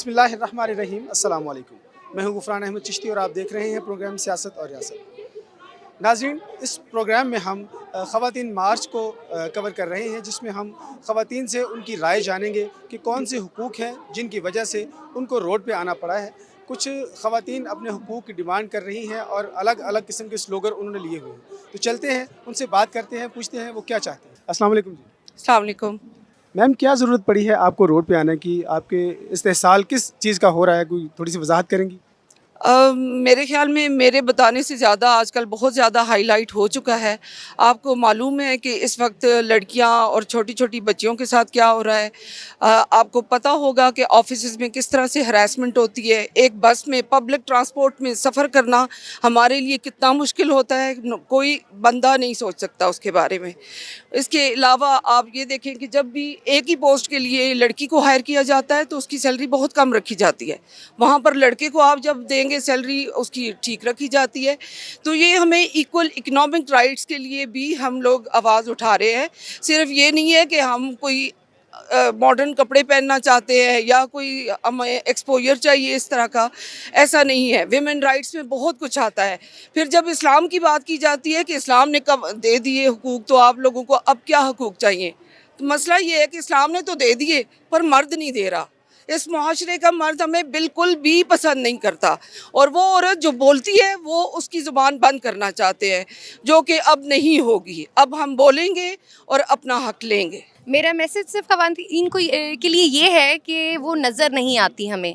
بسم اللہ الرحمن الرحیم، السلام علیکم۔ میں ہوں غفران احمد چشتی اور آپ دیکھ رہے ہیں پروگرام سیاست اور ریاست۔ ناظرین، اس پروگرام میں ہم خواتین مارچ کو کور کر رہے ہیں، جس میں ہم خواتین سے ان کی رائے جانیں گے کہ کون سے حقوق ہیں جن کی وجہ سے ان کو روڈ پہ آنا پڑا ہے۔ کچھ خواتین اپنے حقوق کی ڈیمانڈ کر رہی ہیں اور الگ الگ قسم کے سلوگر انہوں نے لیے ہوئے ہیں، تو چلتے ہیں ان سے بات کرتے ہیں، پوچھتے ہیں وہ کیا چاہتے ہیں۔ السلام علیکم جی۔ السلام علیکم۔ میم، کیا ضرورت پڑی ہے آپ کو روڈ پہ آنے کی؟ آپ کے استحصال کس چیز کا ہو رہا ہے؟ کوئی تھوڑی سی وضاحت کریں گی؟ میرے خیال میں میرے بتانے سے زیادہ آج کل بہت زیادہ ہائی لائٹ ہو چکا ہے۔ آپ کو معلوم ہے کہ اس وقت لڑکیاں اور چھوٹی چھوٹی بچیوں کے ساتھ کیا ہو رہا ہے۔ آپ کو پتہ ہوگا کہ آفیسز میں کس طرح سے ہراسمنٹ ہوتی ہے۔ ایک بس میں، پبلک ٹرانسپورٹ میں سفر کرنا ہمارے لیے کتنا مشکل ہوتا ہے، کوئی بندہ نہیں سوچ سکتا اس کے بارے میں۔ اس کے علاوہ آپ یہ دیکھیں کہ جب بھی ایک ہی پوسٹ کے لیے لڑکی کو ہائر کیا جاتا ہے تو اس کی سیلری بہت کم رکھی جاتی ہے، وہاں پر لڑکے کو آپ جب دیں گے سیلری اس کی ٹھیک رکھی جاتی ہے۔ تو یہ ہمیں ایکول اکنامک رائٹس کے لیے بھی ہم لوگ آواز اٹھا رہے ہیں۔ صرف یہ نہیں ہے کہ ہم کوئی ماڈرن کپڑے پہننا چاہتے ہیں یا کوئی ہمیں ایکسپوجر چاہیے اس طرح کا، ایسا نہیں ہے۔ ویمن رائٹس میں بہت کچھ آتا ہے۔ پھر جب اسلام کی بات کی جاتی ہے کہ اسلام نے کب دے دیے حقوق، تو آپ لوگوں کو اب کیا حقوق چاہیے؟ تو مسئلہ یہ ہے کہ اسلام نے تو دے دیے پر مرد نہیں دے رہا۔ اس معاشرے کا مرد ہمیں بالکل بھی پسند نہیں کرتا، اور وہ عورت جو بولتی ہے وہ اس کی زبان بند کرنا چاہتے ہیں، جو کہ اب نہیں ہوگی۔ اب ہم بولیں گے اور اپنا حق لیں گے۔ میرا میسج صرف خواتین کو کے لیے یہ ہے کہ وہ نظر نہیں آتی، ہمیں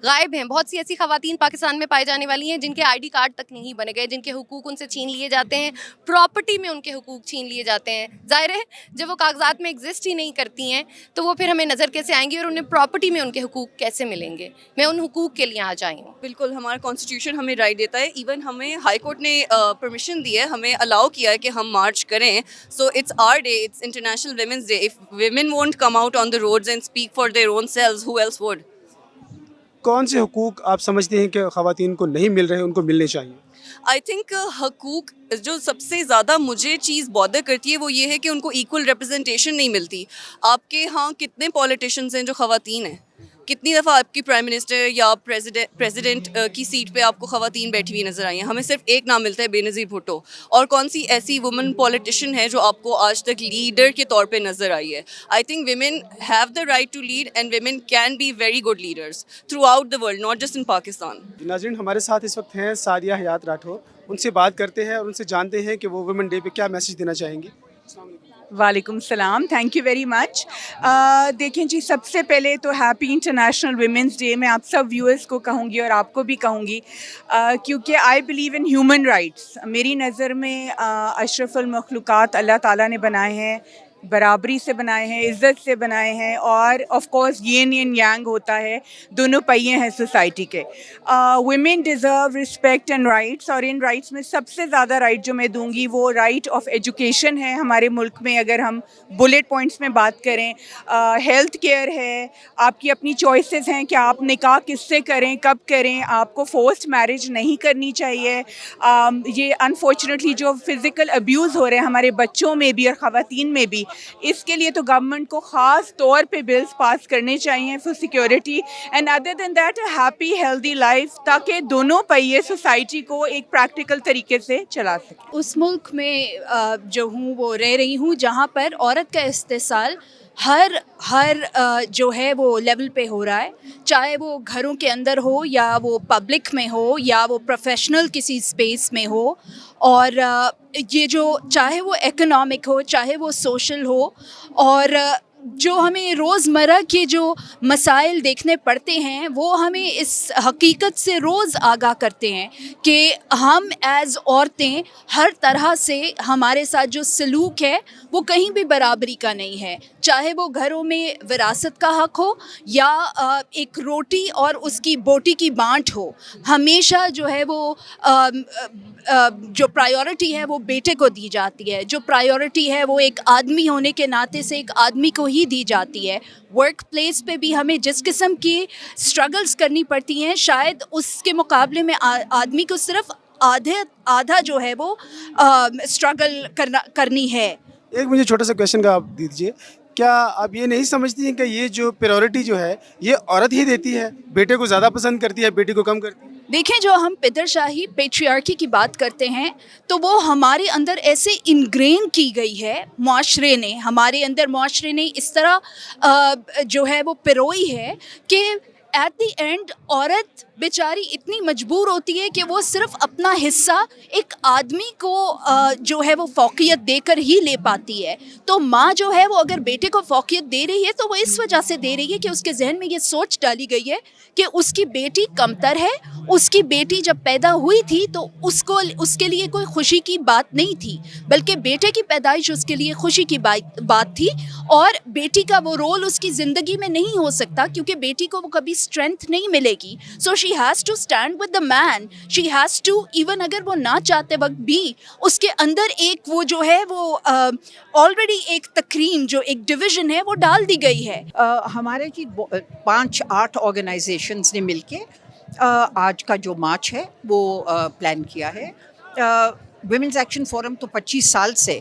غائب ہیں۔ بہت سی ایسی خواتین پاکستان میں پائی جانے والی ہیں جن کے آئی ڈی کارڈ تک نہیں بنے گئے، جن کے حقوق ان سے چھین لیے جاتے ہیں، پراپرٹی میں ان کے حقوق چھین لیے جاتے ہیں۔ ظاہر ہے جب وہ کاغذات میں ایگزسٹ ہی نہیں کرتی ہیں تو وہ پھر ہمیں نظر کیسے آئیں گی اور انہیں پراپرٹی میں ان کے حقوق کیسے ملیں گے؟ میں ان حقوق کے لیے آج آئی ہوں۔ بالکل، ہمارا کانسٹیٹیوشن ہمیں رائٹ دیتا ہے۔ ایون ہمیں ہائی کورٹ نے پرمیشن دی ہے، ہمیں الاؤ کیا ہے کہ ہم مارچ کریں۔ So it's our day, it's international women's day. If women won't come out on the roads and speak for their own selves, who else would? کون سے حقوق آپ سمجھتے ہیں کہ خواتین کو نہیں مل رہے ہیں، ان کو ملنے چاہیے؟ آئی تھنک حقوق جو سب سے زیادہ مجھے چیز بادر کرتی ہے وہ یہ ہے کہ ان کو ایکول ریپرزنٹیشن نہیں ملتی۔ آپ کے ہاں کتنے پولیٹیشینز ہیں جو خواتین ہیں؟ کتنی دفعہ آپ کی پرائم منسٹر یا پریزیڈنٹ کی سیٹ پہ آپ کو خواتین بیٹھی ہوئی نظر آئی ہیں؟ ہمیں صرف ایک نام ملتا ہے، بے نظیر بھٹو۔ اور کون سی ایسی وومن پولیٹیشین ہے جو آپ کو آج تک لیڈر کے طور پہ نظر آئی ہے؟ I think women have the right to lead and women can be very good leaders throughout the world, not just in Pakistan. ناظرین، ہمارے ساتھ اس وقت ہیں سعدیہ حیات راٹھور، ان سے بات کرتے ہیں اور ان سے جانتے ہیں کہ وہ ویمن ڈے پہ کیا میسج دینا چاہیں گے۔ وعلیکم السلام، تھینک یو ویری مچ۔ دیکھیں جی، سب سے پہلے تو ہیپی انٹرنیشنل ویمنس ڈے میں آپ سب ویورز کو کہوں گی اور آپ کو بھی کہوں گی، کیونکہ I believe in human rights. میری نظر میں اشرف المخلوقات اللہ تعالیٰ نے بنائے ہیں، برابری سے بنائے ہیں، عزت سے بنائے ہیں، اور of course yin and yang ہوتا ہے، دونوں پہیے ہیں سوسائٹی کے۔ Women deserve respect and rights, اور ان رائٹس میں سب سے زیادہ رائٹ جو میں دوں گی وہ رائٹ آف ایجوکیشن ہے۔ ہمارے ملک میں اگر ہم بلیٹ پوائنٹس میں بات کریں، ہیلتھ کیئر ہے، آپ کی اپنی چوائسیز ہیں کہ آپ نکاح کس سے کریں، کب کریں، آپ کو فورسڈ میرج نہیں کرنی چاہیے۔ یہ انفارچونیٹلی جو فزیکل ابیوز ہو رہے ہیں ہمارے بچوں میں بھی اور خواتین میں بھی، اس کے لیے تو گورنمنٹ کو خاص طور پہ بلز پاس کرنے چاہیے for security, and other than that happy healthy life, تاکہ دونوں پہیے سوسائٹی کو ایک پریکٹیکل طریقے سے چلا سکیں۔ اس ملک میں جو ہوں وہ رہ رہی ہوں جہاں پر عورت کا استحصال ہر جو ہے وہ لیول پہ ہو رہا ہے، چاہے وہ گھروں کے اندر ہو یا وہ پبلک میں ہو یا وہ پروفیشنل کسی اسپیس میں ہو، اور یہ جو چاہے وہ اکنامک ہو چاہے وہ سوشل ہو، اور جو ہمیں روزمرہ کے جو مسائل دیکھنے پڑتے ہیں وہ ہمیں اس حقیقت سے روز آگاہ کرتے ہیں کہ ہم ایز عورتیں ہر طرح سے ہمارے ساتھ جو سلوک ہے وہ کہیں بھی برابری کا نہیں ہے، چاہے وہ گھروں میں وراثت کا حق ہو یا ایک روٹی اور اس کی بوٹی کی بانٹ ہو، ہمیشہ جو ہے وہ جو پرائیورٹی ہے وہ بیٹے کو دی جاتی ہے، جو پرائیورٹی ہے وہ ایک آدمی ہونے کے ناطے سے ایک آدمی کو ہی دی جاتی ہے۔ ورک پلیس پہ بھی ہمیں جس قسم کی اسٹرگلز کرنی پڑتی ہیں، شاید اس کے مقابلے میں آدمی کو صرف آدھا جو ہے وہ اسٹرگل کرنی ہے۔ ایک مجھے چھوٹا سا کویشچن کا آپ دیجیے کیا آپ یہ نہیں سمجھتی ہیں کہ یہ جو پریورٹی جو ہے یہ عورت ہی دیتی ہے, بیٹے کو زیادہ پسند کرتی ہے, بیٹی کو کم کرتی ہے؟ دیکھیں, جو ہم پدر شاہی پیٹریارکی کی بات کرتے ہیں تو وہ ہمارے اندر ایسے انگرین کی گئی ہے, معاشرے نے, ہمارے اندر معاشرے نے اس طرح جو ہے وہ پروئی ہے کہ ایٹ دی اینڈ عورت بیچاری اتنی مجبور ہوتی ہے کہ وہ صرف اپنا حصہ ایک آدمی کو جو ہے وہ فوقیت دے کر ہی لے پاتی ہے. تو ماں جو ہے وہ اگر بیٹے کو فوقیت دے رہی ہے تو وہ اس وجہ سے دے رہی ہے کہ اس کے ذہن میں یہ سوچ ڈالی گئی ہے کہ اس کی بیٹی کمتر ہے. اس کی بیٹی جب پیدا ہوئی تھی تو اس کے لیے کوئی خوشی کی بات نہیں تھی, بلکہ بیٹے کی پیدائش اس کے لیے خوشی کی بات تھی, اور بیٹی کا وہ رول اس کی زندگی میں نہیں ہو سکتا کیونکہ بیٹی کو وہ کبھی اسٹرینتھ نہیں ملے گی. So she has to stand with the man, she has to, even اگر وہ نہ چاہتے وقت بھی اس کے اندر ایک وہ جو ہے وہ آلریڈی ایک تقریم, جو ایک ڈویژن ہے وہ ڈال دی گئی ہے. ہمارے جی 5-8 آرگنائزیشنز نے مل کے آج کا جو مارچ ہے وہ پلان کیا ہے. ویمنز ایکشن فورم تو 25 سال سے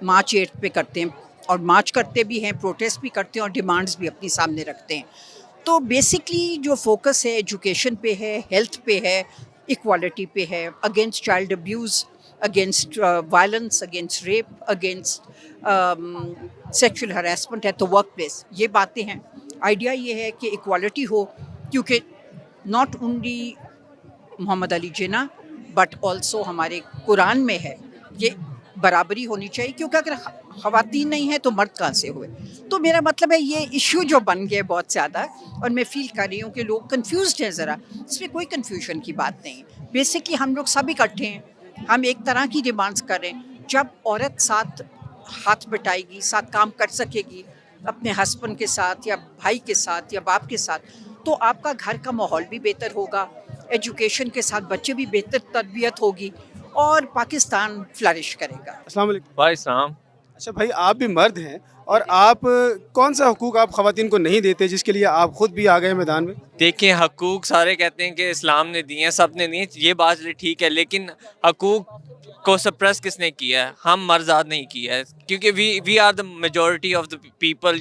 مارچ 8 پہ کرتے ہیں, اور مارچ کرتے بھی ہیں, پروٹیسٹ بھی کرتے ہیں, اور ڈیمانڈز بھی اپنی سامنے رکھتے ہیں. تو بیسکلی جو فوکس ہے ایجوکیشن پہ ہے, ہیلتھ پہ ہے, ایکوالٹی پہ ہے, against child abuse, against violence, against rape, against sexual harassment at the workplace, یہ باتیں ہیں. آئیڈیا یہ ہے کہ ایکوالٹی ہو, کیونکہ not only Muhammad Ali Jinnah but also ہمارے قرآن میں ہے یہ برابری ہونی چاہیے, کیونکہ اگر خواتین نہیں ہیں تو مرد کہاں سے ہوئے. تو میرا مطلب ہے یہ ایشو جو بن گیا بہت زیادہ, اور میں فیل کر رہی ہوں کہ لوگ کنفیوزڈ ہیں ذرا. اس میں کوئی کنفیوژن کی بات نہیں. بیسکلی ہم لوگ سب اکٹھے ہیں, ہم ایک طرح کی ڈیمانڈس کر رہے ہیں. جب عورت ساتھ ہاتھ بٹائے گی, ساتھ کام کر سکے گی اپنے ہسبینڈ کے ساتھ یا بھائی کے ساتھ یا باپ کے ساتھ, تو آپ کا گھر کا ماحول بھی بہتر ہوگا, ایجوکیشن کے ساتھ بچے بھی بہتر تربیت ہوگی, اور پاکستان فلرش کرے گا. السلام علیکم. بھائی السلام. اچھا بھائی, آپ بھی مرد ہیں, اور آپ کون سا حقوق آپ خواتین کو نہیں دیتے جس کے لیے آپ خود بھی آ گئے میدان میں؟ دیکھیں, حقوق سارے کہتے ہیں کہ اسلام نے دیے ہیں, سب نے دیے ہیں, یہ بات ٹھیک ہے, لیکن حقوق کو سپریس کس نے کیا ہے؟ ہم مرزاد نہیں کیا ہے, کیونکہ we are the majority of the people,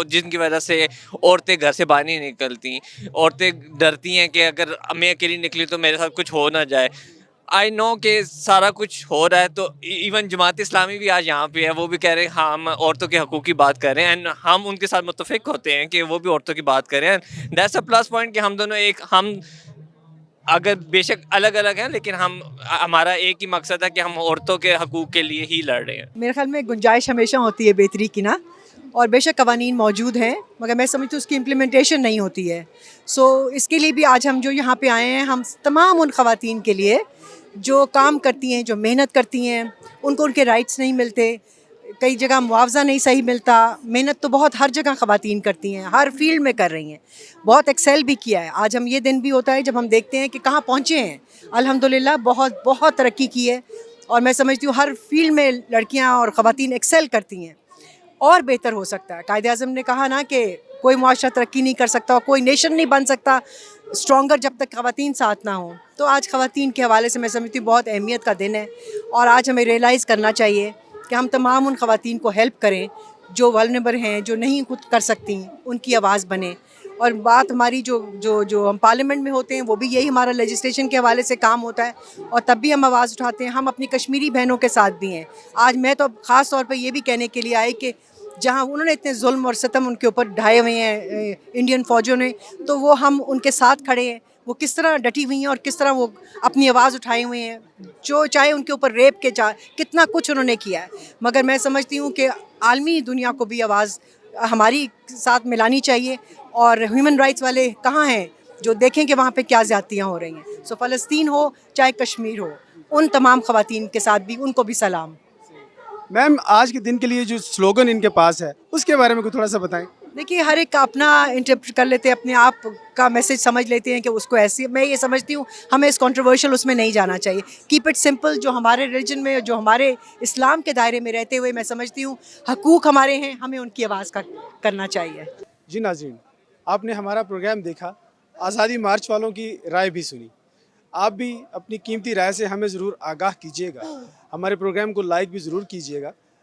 جن کی وجہ سے عورتیں گھر سے باہر نہیں نکلتی. عورتیں ڈرتی ہیں کہ اگر میں اکیلی نکلی تو میرے ساتھ کچھ ہو نہ جائے. آئی نو کہ سارا کچھ ہو رہا ہے, تو ایون جماعت اسلامی بھی آج یہاں پہ ہے, وہ بھی کہہ رہے ہیں ہاں ہم عورتوں کے حقوق کی بات کر رہے ہیں, اینڈ ہم ان کے ساتھ متفق ہوتے ہیں کہ وہ بھی عورتوں کی بات کر رہے ہیں. دیٹس اے پلس پوائنٹ کہ ہم دونوں ہم اگر بے شک الگ الگ ہیں, لیکن ہمارا ایک ہی مقصد ہے کہ ہم عورتوں کے حقوق کے لیے ہی لڑ رہے ہیں. میرے خیال میں گنجائش ہمیشہ ہوتی ہے بہتری کی نا, اور بے شک قوانین موجود ہیں, مگر میں سمجھتی ہوں اس کی امپلیمنٹیشن نہیں ہوتی ہے. سو اس کے لیے بھی آج ہم جو یہاں پہ آئے ہیں, ہم تمام ان خواتین کے لیے جو کام کرتی ہیں, جو محنت کرتی ہیں, ان کو ان کے رائٹس نہیں ملتے, کئی جگہ معاوضہ نہیں صحیح ملتا. محنت تو بہت ہر جگہ خواتین کرتی ہیں, ہر فیلڈ میں کر رہی ہیں, بہت ایکسیل بھی کیا ہے. آج ہم یہ دن بھی ہوتا ہے جب ہم دیکھتے ہیں کہ کہاں پہنچے ہیں. الحمدللہ بہت بہت ترقی کی ہے, اور میں سمجھتی ہوں ہر فیلڈ میں لڑکیاں اور خواتین ایکسیل کرتی ہیں, اور بہتر ہو سکتا ہے. قائد اعظم نے کہا نا کہ کوئی معاشرہ ترقی نہیں کر سکتا, کوئی نیشن نہیں بن سکتا اسٹرانگر جب تک خواتین ساتھ نہ ہوں. تو آج خواتین کے حوالے سے میں سمجھتی ہوں بہت اہمیت کا دن ہے, اور آج ہمیں ریئلائز کرنا چاہیے کہ ہم تمام ان خواتین کو ہیلپ کریں جو ولنریبل ہیں, جو نہیں خود کر سکتی, ان کی آواز بنیں. اور بات ہماری جو ہم پارلیمنٹ میں ہوتے ہیں وہ بھی یہی ہمارا لیجسلیشن کے حوالے سے کام ہوتا ہے, اور تب بھی ہم آواز اٹھاتے ہیں. ہم اپنی کشمیری بہنوں کے ساتھ بھی ہیں. آج میں تو خاص طور پہ یہ بھی کہنے کے لیے آئی کہ جہاں انہوں نے اتنے ظلم اور ستم ان کے اوپر ڈھائے ہوئے ہیں انڈین فوجوں نے, تو وہ ہم ان کے ساتھ کھڑے ہیں. وہ کس طرح ڈٹی ہوئی ہیں اور کس طرح وہ اپنی آواز اٹھائے ہوئے ہیں, جو چاہے ان کے اوپر ریپ کے کتنا کچھ انہوں نے کیا ہے. مگر میں سمجھتی ہوں کہ عالمی دنیا کو بھی آواز ہماری ساتھ ملانی چاہیے, اور ہیومن رائٹس والے کہاں ہیں جو دیکھیں کہ وہاں پہ کیا زیادتیاں ہو رہی ہیں. سو فلسطین ہو چاہے کشمیر ہو, ان تمام خواتین کے ساتھ بھی ان کو بھی سلام. میم, آج کے دن کے لیے جو سلوگن ان کے پاس ہے اس کے بارے میں کوئی تھوڑا سا بتائیں. دیکھیے, ہر ایک اپنا انٹرپریٹ کر لیتے ہیں, اپنے آپ کا میسج سمجھ لیتے ہیں کہ اس کو ایسی. میں یہ سمجھتی ہوں ہمیں اس کنٹروورشل اس میں نہیں جانا چاہیے. Keep it simple. جو ہمارے ریلیجن میں, جو ہمارے اسلام کے دائرے میں رہتے ہوئے میں سمجھتی ہوں حقوق ہمارے ہیں, ہمیں ان کی آواز کا کرنا چاہیے. جی ناظرین, آپ نے ہمارا پروگرام دیکھا, آزادی مارچ والوں کی رائے بھی سنی. آپ بھی اپنی قیمتی رائے سے ہمیں ضرور آگاہ کیجیے گا. ہمارے پروگرام کو لائک بھی ضرور کیجیے گا.